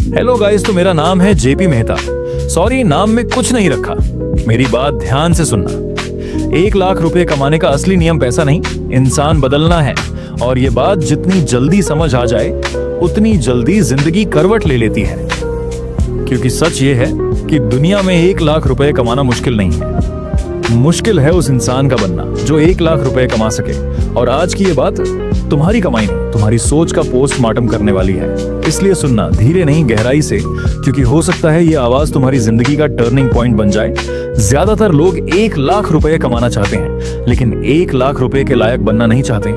Hello guys, तो मेरा नाम है जेपी मेहता। सॉरी, नाम में कुछ नहीं रखा। मेरी बात ध्यान से सुनना। 1 लाख रुपए कमाने का असली नियम पैसा नहीं, इंसान बदलना है। और ये बात जितनी जल्दी समझ आ जाए उतनी जल्दी जिंदगी करवट ले लेती है। क्योंकि सच ये है कि दुनिया में 1 लाख रुपए कमाना मुश्किल नहीं है। मुश्किल है उस इंसान का बनना जो 1 लाख रुपए कमा सके। और आज की ये बात तुम्हारी कमाई नहीं, तुम्हारी सोच का पोस्टमार्टम करने वाली है। इसलिए सुनना, धीरे नहीं गहराई से, क्योंकि हो सकता है ये आवाज तुम्हारी जिंदगी का टर्निंग पॉइंट बन जाए। ज्यादातर लोग 1 लाख रुपए कमाना चाहते हैं, लेकिन 1 लाख रुपए के लायक बनना नहीं चाहते।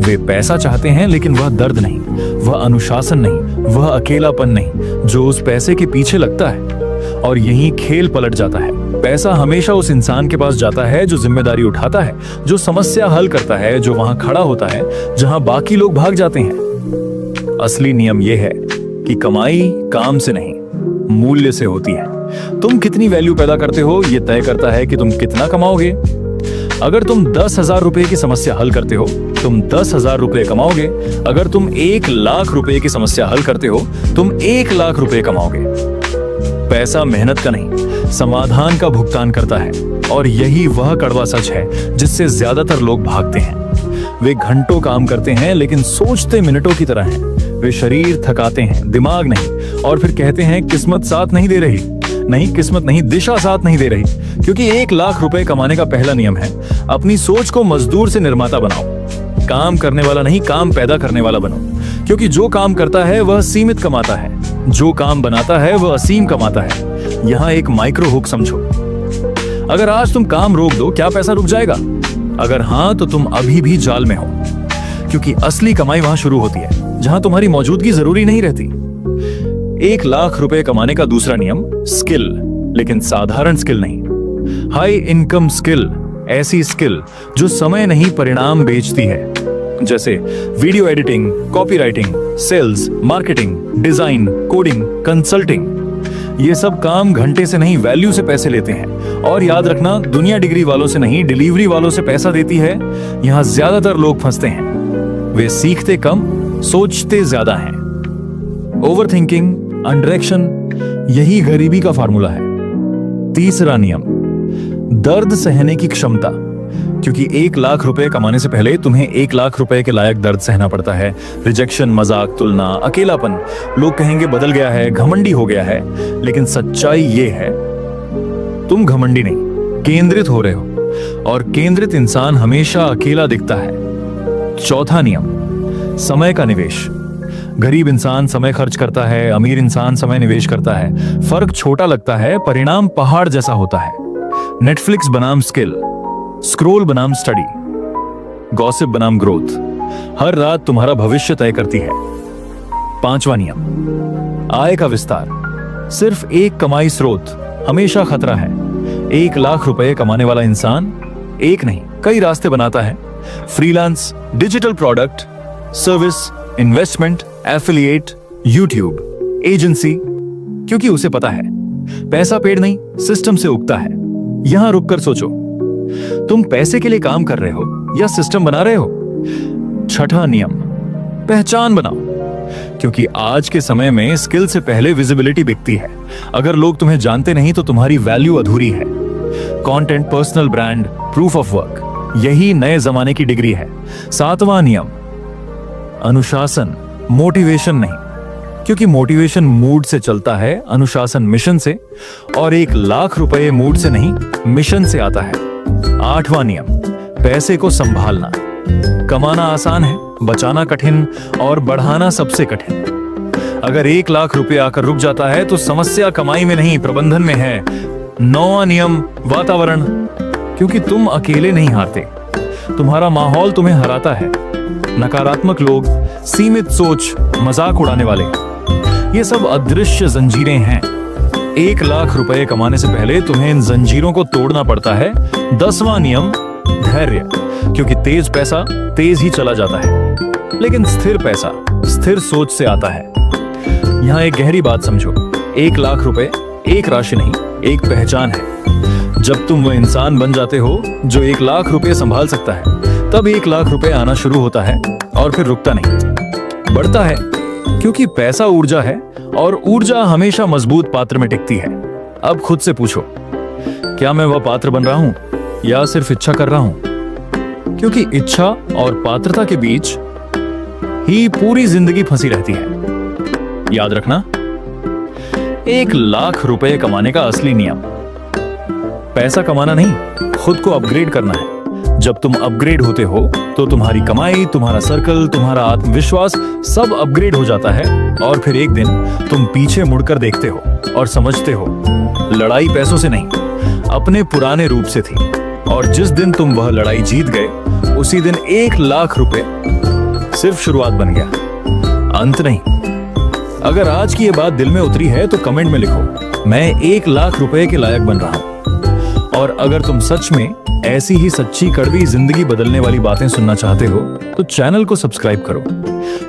वे पैसा चाहते हैं, लेकिन वह दर्द नहीं, वह अनुशासन नहीं, वह अकेलापन नहीं जो उस पैसे के पीछे लगता है। और यही खेल पलट जाता है। पैसा हमेशा उस इंसान के पास जाता है जो जिम्मेदारी उठाता है, जो समस्या हल करता है, जो वहां खड़ा होता है जहां बाकी लोग भाग जाते हैं। असली नियम यह है कि कमाई काम से नहीं, मूल्य से होती है। तुम कितनी वैल्यू पैदा करते हो यह तय करता है कि तुम कितना कमाओगे। अगर तुम 10,000 रुपए की समस्या हल करते हो, तुम 10,000 रुपए कमाओगे। अगर तुम 1 लाख रुपए की समस्या हल करते हो, तुम 1 लाख रुपए कमाओगे। पैसा मेहनत का नहीं, समाधान का भुगतान करता है। और यही वह कड़वा सच है जिससे ज्यादातर लोग भागते हैं। वे घंटों काम करते हैं, लेकिन सोचते मिनटों की तरह हैं। वे शरीर थकाते हैं, दिमाग नहीं। और फिर कहते हैं किस्मत साथ नहीं दे रही। नहीं, किस्मत नहीं, दिशा साथ नहीं दे रही। क्योंकि 1 लाख रुपए कमाने का पहला नियम है, अपनी सोच को मजदूर से निर्माता बनाओ। काम करने वाला नहीं, काम पैदा करने वाला बनो। क्योंकि जो काम करता है वह सीमित कमाता है, जो काम बनाता है वह असीम कमाता है। यहां एक माइक्रो हुक समझो। अगर आज तुम काम रोक दो, क्या पैसा रुक जाएगा? अगर हां, तो तुम अभी भी जाल में हो। क्योंकि असली कमाई वहां शुरू होती है जहां तुम्हारी मौजूदगी जरूरी नहीं रहती। 1 लाख रुपए कमाने का दूसरा नियम, स्किल, लेकिन साधारण स्किल नहीं, हाई इनकम स्किल। ऐसी स्किल जो समय नहीं परिणाम बेचती है, जैसे video editing, copywriting, sales, marketing, design, coding, consulting. ये सब काम घंटे से नहीं, वैल्यू से पैसे लेते हैं। और याद रखना, दुनिया डिग्री वालों से नहीं, डिलीवरी वालों से पैसा देती है। यहां ज्यादातर लोग फंसते हैं। वे सीखते कम, सोचते ज्यादा हैं। ओवरथिंकिंग, अनडायरेक्शन, यही गरीबी का फार्मूला है। तीसरा नियम, दर्द सहने की क्षमता। क्योंकि 1 लाख रुपए कमाने से पहले तुम्हें 1 लाख रुपए के लायक दर्द सहना पड़ता है। रिजेक्शन, मजाक, तुलना, अकेलापन। लोग कहेंगे बदल गया है, घमंडी हो गया है। लेकिन सच्चाई ये है, तुम घमंडी नहीं, केंद्रित हो रहे हो। और केंद्रित इंसान हमेशा अकेला दिखता है। चौथा नियम, समय का निवेश। गरीब इंसान समय खर्च करता है, अमीर इंसान समय निवेश करता है। फर्क छोटा लगता है, परिणाम पहाड़ जैसा होता है। नेटफ्लिक्स बनाम स्किल, स्क्रोल बनाम स्टडी, गॉसिप बनाम ग्रोथ। हर रात तुम्हारा भविष्य तय करती है। पांचवा नियम, आय का विस्तार। सिर्फ एक कमाई स्रोत हमेशा खतरा है। 1 लाख रुपए कमाने वाला इंसान एक नहीं, कई रास्ते बनाता है। Freelance, digital product, service, investment, affiliate, YouTube, agency. क्योंकि उसे पता है पैसा पेड़ नहीं, सिस्टम से उगता है। यहां रुककर सोचो, तुम पैसे के लिए काम कर रहे हो या सिस्टम बना रहे हो? छठा नियम, पहचान बनाओ। क्योंकि आज के समय में स्किल से पहले विजिबिलिटी बिकती है। अगर लोग तुम्हें जानते नहीं तो तुम्हारी वैल्यू अधूरी है। Content, personal brand, proof of work, यही नए जमाने की डिग्री है। सातवां नियम, अनुशासन, मोटिवेशन नहीं। क्योंकि मोटिवेशन मूड से चलता है, अनुशासन मिशन से। और 1 लाख रुपए मूड से नहीं, मिशन से आता है। आठवां नियम, पैसे को संभालना। कमाना आसान है, बचाना कठिन, और बढ़ाना सबसे कठिन। अगर 1 लाख रुपए आकर रुक जाता है तो समस्या कमाई में नहीं, प्रबंधन में है। 9वां नियम, वातावरण। क्योंकि तुम अकेले नहीं हारते, तुम्हारा माहौल तुम्हें हराता है। नकारात्मक लोग, सीमित सोच, मजाक उड़ाने वाले, ये सब अदृश्य जंजीरें हैं। 1 लाख रुपए कमाने से पहले तुम्हें इन जंजीरों को तोड़ना पड़ता है। 10वां नियम, धैर्य। क्योंकि तेज पैसा तेज ही चला जाता है, लेकिन स्थिर पैसा स्थिर सोच से आता है। यहां एक गहरी बात समझो, 1 लाख रुपए एक राशि नहीं, एक पहचान है। जब तुम वह इंसान बन जाते हो जो 1 लाख रुपए संभाल सकता है, तब 1 लाख रुपए आना शुरू होता है। और फिर रुकता नहीं, बढ़ता है। क्योंकि पैसा ऊर्जा है और ऊर्जा हमेशा मजबूत पात्र में टिकती है। अब खुद से पूछो, क्या मैं वह पात्र बन रहा हूं या सिर्फ इच्छा कर रहा हूं? क्योंकि इच्छा और पात्रता के बीच ही पूरी जिंदगी फंसी रहती है। याद रखना, 1,00,000 रुपए कमाने का असली नियम, पैसा कमाना नहीं, खुद को अपग्रेड करना है। जब तुम अपग्रेड होते हो तो तुम्हारी कमाई, तुम्हारा सर्कल, तुम्हारा आत्मविश्वास सब अपग्रेड हो जाता है। और फिर एक दिन तुम पीछे मुड़कर देखते हो और समझते हो, लड़ाई पैसों से नहीं, अपने पुराने रूप से थी। और जिस दिन तुम वह लड़ाई जीत गए, उसी दिन 1,00,000 रुपए सिर्फ शुरुआत बन गया, अंत नहीं। अगर आज की ये बात दिल में उतरी है तो कमेंट में लिखो, मैं 1,00,000 रुपए के लायक बन रहा हूं। और अगर तुम सच में ऐसी ही सच्ची कड़वी जिंदगी बदलने वाली बातें सुनना चाहते हो तो चैनल को सब्सक्राइब करो,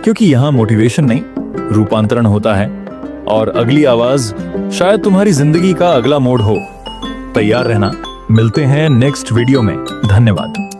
क्योंकि यहां मोटिवेशन नहीं, रूपांतरण होता है। और अगली आवाज शायद तुम्हारी जिंदगी का अगला मोड़ हो। तैयार रहना, मिलते हैं नेक्स्ट वीडियो में। धन्यवाद।